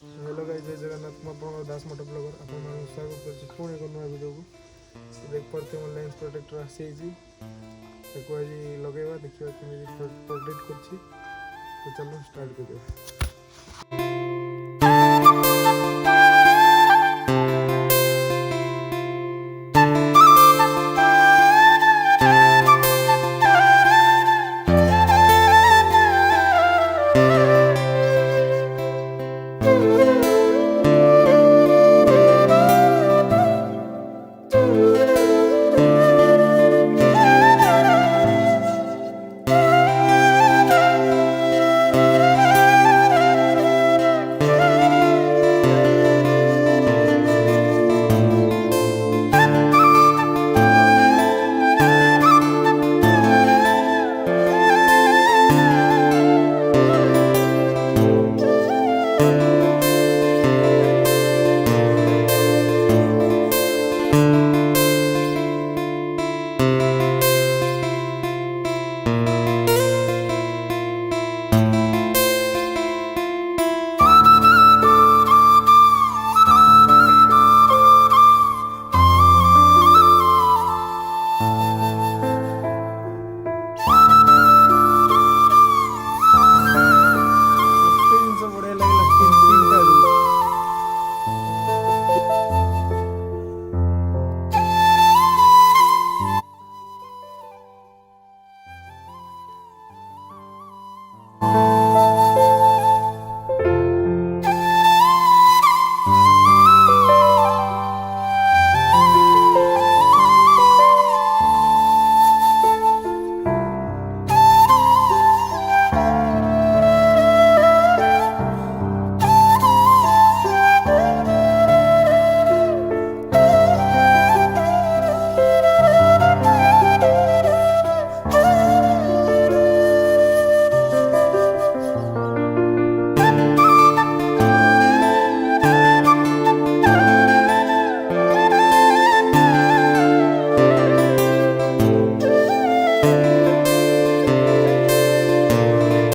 Hello guys, जय जगन्नाथ। मैं आपको Das motor blogger आपण स्वागत करछि पुणी एक नया वीडियो को। देख पारते मोर लेंस प्रोटेक्टर आसी ताको आज लगेगा, देखिए केमी प्रोटेक्ट करछि। तो चलो स्टार्ट करिए।